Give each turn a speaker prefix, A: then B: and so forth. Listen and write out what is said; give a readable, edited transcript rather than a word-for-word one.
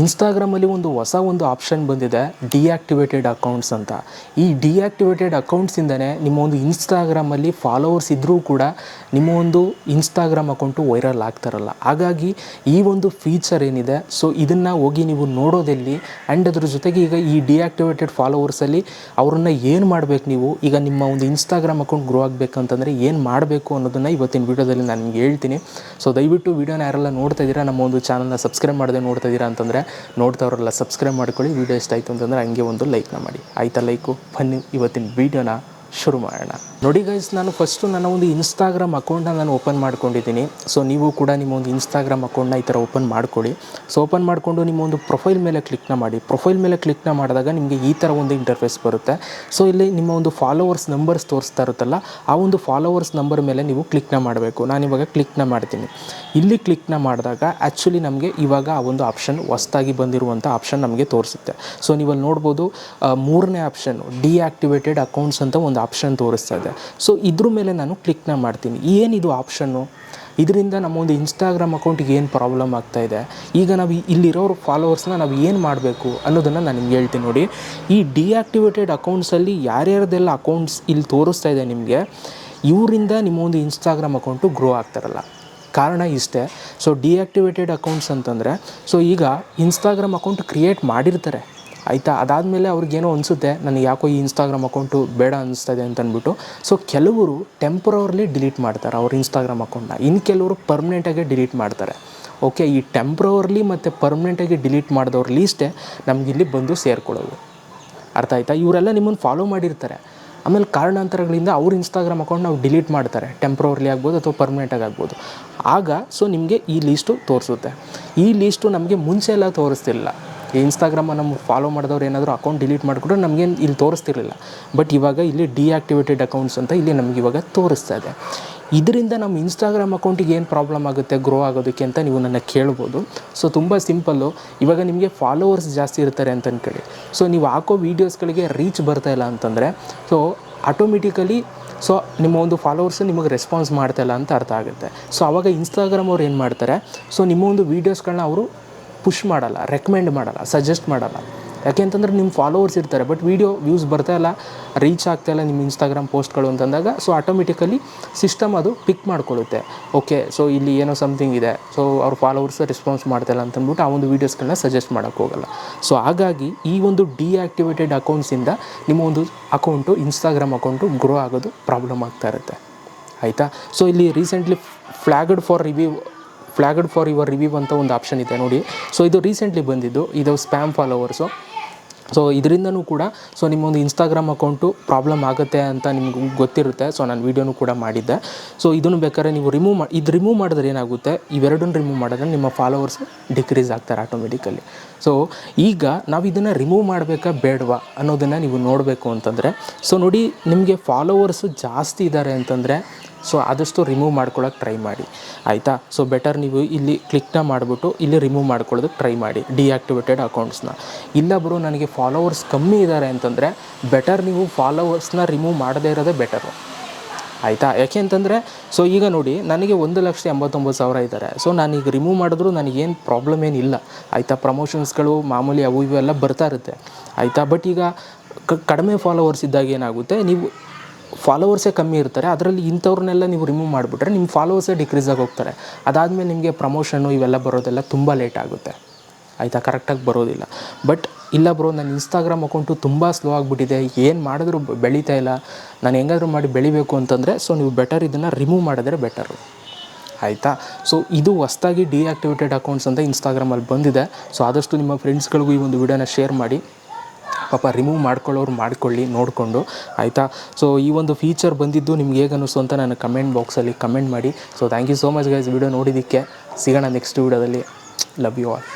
A: ಇನ್ಸ್ಟಾಗ್ರಾಮಲ್ಲಿ ಒಂದು ಆಪ್ಷನ್ ಬಂದಿದೆ, ಡಿಆಕ್ಟಿವೇಟೆಡ್ ಅಕೌಂಟ್ಸ್ ಅಂತ. ಈ ಡಿಆಕ್ಟಿವೇಟೆಡ್ ಅಕೌಂಟ್ಸಿಂದನೇ ನಿಮ್ಮ ಒಂದು ಇನ್ಸ್ಟಾಗ್ರಾಮಲ್ಲಿ ಫಾಲೋವರ್ಸ್ ಇದ್ದರೂ ಕೂಡ ನಿಮ್ಮ ಒಂದು ಇನ್ಸ್ಟಾಗ್ರಾಮ್ ಅಕೌಂಟು ವೈರಲ್ ಆಗ್ತಾರಲ್ಲ. ಹಾಗಾಗಿ ಈ ಒಂದು ಫೀಚರ್ ಏನಿದೆ, ಸೊ ಇದನ್ನು ಹೋಗಿ ನೀವು ನೋಡೋದೆಲ್ಲಿ ಆ್ಯಂಡ್ ಅದ್ರ ಜೊತೆಗೆ ಈಗ ಈ ಡಿಆಕ್ಟಿವೇಟೆಡ್ ಫಾಲೋವರ್ಸಲ್ಲಿ ಅವ್ರನ್ನ ಏನು ಮಾಡಬೇಕು, ನೀವು ಈಗ ನಿಮ್ಮ ಒಂದು ಇನ್ಸ್ಟಾಗ್ರಾಮ್ ಅಕೌಂಟ್ ಗ್ರೋ ಆಗಬೇಕಂತಂದರೆ ಏನು ಮಾಡಬೇಕು ಅನ್ನೋದನ್ನು ಇವತ್ತಿನ ವೀಡಿಯೋದಲ್ಲಿ ನಾನು ನಿಮಗೆ ಹೇಳ್ತೀನಿ. ಸೊ ದಯವಿಟ್ಟು ವೀಡಿಯೋನ ಯಾರೆಲ್ಲ ನೋಡ್ತಾ ಇದ್ದೀರಾ, ನಮ್ಮ ಒಂದು ಚಾನಲ್ನ ಸಬ್ಸ್ಕ್ರೈಬ್ ಮಾಡದೆ ನೋಡ್ತಾ ಇದ್ದೀರಾ ಅಂತಂದರೆ ನೋಡ್ತಾವ್ರಲ್ಲ ಸಬ್ಸ್ಕ್ರೈಬ್ ಮಾಡ್ಕೊಳ್ಳಿ. ವೀಡಿಯೋ ಇಷ್ಟ ಆಯಿತು ಅಂತಂದರೆ ಹಂಗೆ ಒಂದು ಲೈಕ್ನ ಮಾಡಿ. ಆಯಿತಾ? ಲೈಕು ಬನ್ನಿ ಇವತ್ತಿನ ವೀಡಿಯೋನ ಶುರು ಮಾಡೋಣ. ನೋಡಿ ಗೈಸ್, ನಾನು ಫಸ್ಟು ನನ್ನ ಒಂದು ಇನ್ಸ್ಟಾಗ್ರಾಮ್ ಅಕೌಂಟನ್ನ ನಾನು ಓಪನ್ ಮಾಡ್ಕೊಂಡಿದ್ದೀನಿ. ಸೊ ನೀವು ಕೂಡ ನಿಮ್ಮ ಒಂದು ಇನ್ಸ್ಟಾಗ್ರಾಮ್ ಅಕೌಂಟ್ನ ಈ ಥರ ಓಪನ್ ಮಾಡ್ಕೊಳ್ಳಿ. ಸೊ ಓಪನ್ ಮಾಡಿಕೊಂಡು ನಿಮ್ಮ ಒಂದು ಪ್ರೊಫೈಲ್ ಮೇಲೆ ಕ್ಲಿಕ್ನ ಮಾಡಿ. ಪ್ರೊಫೈಲ್ ಮೇಲೆ ಕ್ಲಿಕ್ನ ಮಾಡಿದಾಗ ನಿಮಗೆ ಈ ಥರ ಒಂದು ಇಂಟರ್ಫೇಸ್ ಬರುತ್ತೆ. ಸೊ ಇಲ್ಲಿ ನಿಮ್ಮ ಒಂದು ಫಾಲೋವರ್ಸ್ ನಂಬರ್ಸ್ ತೋರಿಸ್ತಾ ಇರುತ್ತಲ್ಲ, ಆ ಒಂದು ಫಾಲೋವರ್ಸ್ ನಂಬರ್ ಮೇಲೆ ನೀವು ಕ್ಲಿಕ್ನ ಮಾಡಬೇಕು. ನಾನಿವಾಗ ಕ್ಲಿಕ್ನ ಮಾಡ್ತೀನಿ. ಇಲ್ಲಿ ಕ್ಲಿಕ್ನ ಮಾಡಿದಾಗ ಆ್ಯಕ್ಚುಲಿ ನಮಗೆ ಇವಾಗ ಆ ಒಂದು ಆಪ್ಷನ್ ಹೊಸ್ದಾಗಿ ಬಂದಿರುವಂಥ ಆಪ್ಷನ್ ನಮಗೆ ತೋರಿಸುತ್ತೆ. ಸೊ ನೀವಲ್ಲಿ ನೋಡ್ಬೋದು, ಮೂರನೇ ಆಪ್ಷನ್ನು ಡಿಆಕ್ಟಿವೇಟೆಡ್ ಅಕೌಂಟ್ಸ್ ಅಂತ ಒಂದು ಆಪ್ಷನ್ ತೋರಿಸ್ತಾ ಇದೆ. ಸೊ ಇದ್ರ ಮೇಲೆ ನಾನು ಕ್ಲಿಕ್ನ ಮಾಡ್ತೀನಿ. ಏನಿದು ಆಪ್ಷನ್ನು? ಇದರಿಂದ ನಮ್ಮ ಒಂದು ಇನ್ಸ್ಟಾಗ್ರಾಮ್ ಅಕೌಂಟಿಗೆ ಏನು ಪ್ರಾಬ್ಲಮ್ ಆಗ್ತಾಯಿದೆ, ಈಗ ನಾವು ಇಲ್ಲಿರೋರು ಫಾಲೋವರ್ಸ್ನ ನಾವು ಏನು ಮಾಡಬೇಕು ಅನ್ನೋದನ್ನು ನಾನು ನಿಮ್ಗೆ ಹೇಳ್ತೀನಿ. ನೋಡಿ, ಈ ಡಿಆಕ್ಟಿವೇಟೆಡ್ ಅಕೌಂಟ್ಸಲ್ಲಿ ಯಾರ್ಯಾರ್ದೆಲ್ಲ ಅಕೌಂಟ್ಸ್ ಇಲ್ಲಿ ತೋರಿಸ್ತಾ ಇದೆ ನಿಮಗೆ, ಇವರಿಂದ ನಿಮ್ಮ ಒಂದು ಇನ್ಸ್ಟಾಗ್ರಾಮ್ ಅಕೌಂಟು ಗ್ರೋ ಆಗ್ತಾರಲ್ಲ. ಕಾರಣ ಇಷ್ಟೇ. ಸೊ ಡಿಆಕ್ಟಿವೇಟೆಡ್ ಅಕೌಂಟ್ಸ್ ಅಂತಂದರೆ, ಸೊ ಈಗ ಇನ್ಸ್ಟಾಗ್ರಾಮ್ ಅಕೌಂಟ್ ಕ್ರಿಯೇಟ್ ಮಾಡಿರ್ತಾರೆ, ಆಯಿತಾ? ಅದಾದಮೇಲೆ ಅವ್ರಿಗೇನೋ ಅನಿಸುತ್ತೆ, ನನಗೆ ಯಾಕೋ ಈ ಇನ್ಸ್ಟಾಗ್ರಾಮ್ ಅಕೌಂಟು ಬೇಡ ಅನ್ನಿಸ್ತದೆ ಅಂತಂದ್ಬಿಟ್ಟು ಸೊ ಕೆಲವರು ಟೆಂಪ್ರವರ್ಲಿ ಡಿಲೀಟ್ ಮಾಡ್ತಾರೆ ಅವ್ರ ಇನ್ಸ್ಟಾಗ್ರಾಮ್ ಅಕೌಂಟ್ನ. ಇನ್ನು ಕೆಲವರು ಪರ್ಮನೆಂಟಾಗಿ ಡಿಲೀಟ್ ಮಾಡ್ತಾರೆ. ಓಕೆ, ಈ ಟೆಂಪ್ರವರ್ಲಿ ಮತ್ತು ಪರ್ಮನೆಂಟಾಗಿ ಡಿಲೀಟ್ ಮಾಡಿದವ್ರ ಲೀಸ್ಟೇ ನಮಗಿಲ್ಲಿ ಬಂದು ಸೇರ್ಕೊಳ್ಳೋದು. ಅರ್ಥ ಆಯಿತಾ? ಇವರೆಲ್ಲ ನಿಮ್ಮನ್ನು ಫಾಲೋ ಮಾಡಿರ್ತಾರೆ, ಆಮೇಲೆ ಕಾರಣಾಂತರಗಳಿಂದ ಅವ್ರ ಇನ್ಸ್ಟಾಗ್ರಾಮ್ ಅಕೌಂಟ್ ನಾವು ಡಿಲೀಟ್ ಮಾಡ್ತಾರೆ. ಟೆಂಪ್ರವರ್ಲಿ ಆಗ್ಬೋದು ಅಥವಾ ಪರ್ಮನೆಂಟಾಗಿ ಆಗ್ಬೋದು. ಆಗ ಸೊ ನಿಮಗೆ ಈ ಲೀಸ್ಟು ತೋರಿಸುತ್ತೆ. ಈ ಲೀಸ್ಟು ನಮಗೆ ಮುಂಚೆ ಎಲ್ಲ ತೋರಿಸ್ತಿಲ್ಲ. ಈ ಇನ್ಸ್ಟಾಗ್ರಾಮ ನಮ್ಮ ಫಾಲೋ ಮಾಡಿದವ್ರು ಏನಾದರೂ ಅಕೌಂಟ್ ಡಿಲೀಟ್ ಮಾಡಿಕೊಂಡ್ರೆ ನಮಗೇನು ಇಲ್ಲಿ ತೋರಿಸ್ತಿರಲಿಲ್ಲ. ಬಟ್ ಇವಾಗ ಇಲ್ಲಿ ಡಿಆಕ್ಟಿವೇಟೆಡ್ ಅಕೌಂಟ್ಸ್ ಅಂತ ಇಲ್ಲಿ ನಮಗೆ ಇವಾಗ ತೋರಿಸ್ತಾ ಇದೆ. ಇದರಿಂದ ನಮ್ಮ ಇನ್ಸ್ಟಾಗ್ರಾಮ್ ಅಕೌಂಟಿಗೆ ಏನು ಪ್ರಾಬ್ಲಮ್ ಆಗುತ್ತೆ ಗ್ರೋ ಆಗೋದಕ್ಕೆ ಅಂತ ನೀವು ನನ್ನ ಕೇಳ್ಬೋದು. ಸೊ ತುಂಬ ಸಿಂಪಲ್ಲು. ಇವಾಗ ನಿಮಗೆ ಫಾಲೋವರ್ಸ್ ಜಾಸ್ತಿ ಇರ್ತಾರೆ ಅಂತ ಅಂದ್ಕೊಳ್ಳಿ. ಸೊ ನೀವು ಹಾಕೋ ವೀಡಿಯೋಸ್ಗಳಿಗೆ ರೀಚ್ ಬರ್ತಾಯಿಲ್ಲ ಅಂತಂದರೆ ಸೊ ಆಟೋಮೆಟಿಕಲಿ ಸೊ ನಿಮ್ಮ ಒಂದು ಫಾಲೋವರ್ಸು ನಿಮಗೆ ರೆಸ್ಪಾನ್ಸ್ ಮಾಡ್ತಾಯಿಲ್ಲ ಅಂತ ಅರ್ಥ ಆಗುತ್ತೆ. ಸೊ ಆವಾಗ ಇನ್ಸ್ಟಾಗ್ರಾಮ್ ಅವ್ರು ಏನು ಮಾಡ್ತಾರೆ, ಸೊ ನಿಮ್ಮ ಒಂದು ವೀಡಿಯೋಸ್ಗಳನ್ನ ಅವರು ಪುಷ್ ಮಾಡಲ್ಲ, ರೆಕಮೆಂಡ್ ಮಾಡಲ್ಲ, ಸಜೆಸ್ಟ್ ಮಾಡಲ್ಲ. ಯಾಕೆ ಅಂತಂದರೆ ನಿಮ್ಮ ಫಾಲೋವರ್ಸ್ ಇರ್ತಾರೆ, ಬಟ್ ವೀಡಿಯೋ ವ್ಯೂಸ್ ಬರ್ತಾಯಿಲ್ಲ, ರೀಚ್ ಆಗ್ತಾಯಿಲ್ಲ ನಿಮ್ಮ ಇನ್ಸ್ಟಾಗ್ರಾಮ್ ಪೋಸ್ಟ್ಗಳು ಅಂತಂದಾಗ ಸೊ ಆಟೋಮೆಟಿಕಲಿ ಸಿಸ್ಟಮ್ ಅದು ಪಿಕ್ ಮಾಡ್ಕೊಳ್ಳುತ್ತೆ. ಓಕೆ, ಸೊ ಇಲ್ಲಿ ಏನೋ ಸಮಥಿಂಗ್ ಇದೆ, ಸೊ ಅವ್ರ ಫಾಲೋವರ್ಸ್ ರೆಸ್ಪಾನ್ಸ್ ಮಾಡ್ತಾಯಿಲ್ಲ ಅಂತಂದ್ಬಿಟ್ಟು ಆ ಒಂದು ವೀಡಿಯೋಸ್ಗಳನ್ನ ಸಜೆಸ್ಟ್ ಮಾಡೋಕ್ಕೆ ಹೋಗಲ್ಲ. ಸೊ ಹಾಗಾಗಿ ಈ ಒಂದು ಡಿಆಕ್ಟಿವೇಟೆಡ್ ಅಕೌಂಟ್ಸಿಂದ ನಿಮ್ಮ ಒಂದು ಅಕೌಂಟು ಇನ್ಸ್ಟಾಗ್ರಾಮ್ ಅಕೌಂಟು ಗ್ರೋ ಆಗೋದು ಪ್ರಾಬ್ಲಮ್ ಆಗ್ತಾ ಇರುತ್ತೆ. ಆಯಿತಾ? ಸೊ ಇಲ್ಲಿ ರೀಸೆಂಟ್ಲಿ ಫ್ಲ್ಯಾಗ್ಡ್ ಫಾರ್ ಯುವರ್ ರಿವ್ಯೂ ಅಂತ ಒಂದು ಆಪ್ಷನ್ ಇದೆ ನೋಡಿ. ಸೊ ಇದು ರೀಸೆಂಟ್ಲಿ ಬಂದಿದ್ದು, ಇದು ಸ್ಪ್ಯಾಮ್ ಫಾಲೋವರ್ಸು. ಸೊ ಇದರಿಂದನೂ ಕೂಡ ಸೊ ನಿಮ್ಮೊಂದು ಇನ್ಸ್ಟಾಗ್ರಾಮ್ ಅಕೌಂಟು ಪ್ರಾಬ್ಲಮ್ ಆಗುತ್ತೆ ಅಂತ ನಿಮ್ಗೆ ಗೊತ್ತಿರುತ್ತೆ. ಸೊ ನಾನು ವೀಡಿಯೋನೂ ಕೂಡ ಮಾಡಿದ್ದೆ. ಸೊ ಇದನ್ನು ಬೇಕಾದ್ರೆ ನೀವು ರಿಮೂವ್ ಮಾಡಿದ್ರೆ ಏನಾಗುತ್ತೆ, ಇವೆರಡನ್ನು ರಿಮೂವ್ ಮಾಡಿದ್ರೆ ನಿಮ್ಮ ಫಾಲೋವರ್ಸ್ ಡಿಕ್ರೀಸ್ ಆಗ್ತಾರೆ ಆಟೋಮೆಟಿಕಲಿ. ಸೊ ಈಗ ನಾವು ಇದನ್ನು ರಿಮೂವ್ ಮಾಡಬೇಕಾ ಬೇಡವಾ ಅನ್ನೋದನ್ನು ನೀವು ನೋಡಬೇಕು ಅಂತಂದರೆ, ಸೊ ನೋಡಿ, ನಿಮಗೆ ಫಾಲೋವರ್ಸು ಜಾಸ್ತಿ ಇದ್ದಾರೆ ಅಂತಂದರೆ ಸೊ ಆದಷ್ಟು ರಿಮೂವ್ ಮಾಡ್ಕೊಳ್ಳೋಕೆ ಟ್ರೈ ಮಾಡಿ. ಆಯಿತಾ? ಸೊ ಬೆಟರ್ ನೀವು ಇಲ್ಲಿ ಕ್ಲಿಕ್ನ ಮಾಡಿಬಿಟ್ಟು ಇಲ್ಲಿ ರಿಮೂವ್ ಮಾಡ್ಕೊಳ್ಳೋದಕ್ಕೆ ಟ್ರೈ ಮಾಡಿ ಡಿಆಕ್ಟಿವೇಟೆಡ್ ಅಕೌಂಟ್ಸ್ನ. ಇಲ್ಲ ಬ್ರೋ, ನನಗೆ ಫಾಲೋವರ್ಸ್ ಕಮ್ಮಿ ಇದ್ದಾರೆ ಅಂತಂದರೆ ಬೆಟರ್ ನೀವು ಫಾಲೋವರ್ಸ್ನ ರಿಮೂವ್ ಮಾಡದೇ ಇರೋದೇ ಬೆಟರು. ಆಯಿತಾ? ಯಾಕೆ ಅಂತಂದರೆ ಸೊ ಈಗ ನೋಡಿ, ನನಗೆ 1,89,000 ಇದ್ದಾರೆ. ಸೊ ನಾನೀಗ ರಿಮೂವ್ ಮಾಡಿದ್ರು ನನಗೇನು ಪ್ರಾಬ್ಲಮ್ ಏನಿಲ್ಲ. ಆಯಿತಾ? ಪ್ರಮೋಷನ್ಸ್ಗಳು ಮಾಮೂಲಿ ಅವು ಇವೆಲ್ಲ ಬರ್ತಾ ಇರುತ್ತೆ. ಆಯಿತಾ? ಬಟ್ ಈಗ ಕಡಿಮೆ ಫಾಲೋವರ್ಸ್ ಇದ್ದಾಗ ಏನಾಗುತ್ತೆ, ನೀವು ಫಾಲೋವರ್ಸೇ ಕಮ್ಮಿ ಇರ್ತಾರೆ, ಅದರಲ್ಲಿ ಇಂಥವ್ರನ್ನೆಲ್ಲ ನೀವು ರಿಮೂವ್ ಮಾಡಿಬಿಟ್ರೆ ನಿಮ್ಮ ಫಾಲೋವರ್ಸೇ ಡಿಕ್ರೀಸ್ ಆಗಿ ಹೋಗ್ತಾರೆ. ಅದಾದಮೇಲೆ ನಿಮಗೆ ಪ್ರಮೋಷನ್ನು ಇವೆಲ್ಲ ಬರೋದೆಲ್ಲ ತುಂಬ ಲೇಟ್ ಆಗುತ್ತೆ. ಆಯಿತಾ? ಕರೆಕ್ಟಾಗಿ ಬರೋದಿಲ್ಲ. ಬಟ್ ಇಲ್ಲ ಬ್ರೋ, ನನ್ನ ಇನ್ಸ್ಟಾಗ್ರಾಮ್ ಅಕೌಂಟು ತುಂಬ ಸ್ಲೋ ಆಗಿಬಿಟ್ಟಿದೆ, ಏನು ಮಾಡಿದ್ರು ಬೆಳೀತಾ ಇಲ್ಲ, ನಾನು ಹೆಂಗಾದರೂ ಮಾಡಿ ಬೆಳಿಬೇಕು ಅಂತಂದರೆ ಸೊ ನೀವು ಬೆಟರ್ ಇದನ್ನು ರಿಮೂವ್ ಮಾಡಿದ್ರೆ ಬೆಟರು. ಆಯಿತಾ? ಸೊ ಇದು ಹೊಸ್ದಾಗಿ ಡಿಆಕ್ಟಿವೇಟೆಡ್ ಅಕೌಂಟ್ಸ್ ಅಂತ ಇನ್ಸ್ಟಾಗ್ರಾಮಲ್ಲಿ ಬಂದಿದೆ. ಸೊ ಆದಷ್ಟು ನಿಮ್ಮ ಫ್ರೆಂಡ್ಸ್ಗಳಿಗೂ ಈ ಒಂದು ವಿಡಿಯೋನ ಶೇರ್ ಮಾಡಿ. ಪಾಪ ರಿಮೂವ್ ಮಾಡ್ಕೊಳ್ಳೋರು ಮಾಡ್ಕೊಳ್ಳಿ ನೋಡಿಕೊಂಡು. ಆಯಿತಾ? ಸೊ ಈ ಒಂದು ಫೀಚರ್ ಬಂದಿದ್ದು ನಿಮ್ಗೆ ಹೇಗೆ ಅನ್ನಿಸ್ತು ಅಂತ ನಾನು ಕಮೆಂಟ್ ಬಾಕ್ಸಲ್ಲಿ ಕಮೆಂಟ್ ಮಾಡಿ. So thank you so much guys video ನೋಡಿದ್ದಕ್ಕೆ. ಸಿಗೋಣ ನೆಕ್ಸ್ಟ್ ವಿಡಿಯೋದಲ್ಲಿ. Love you all.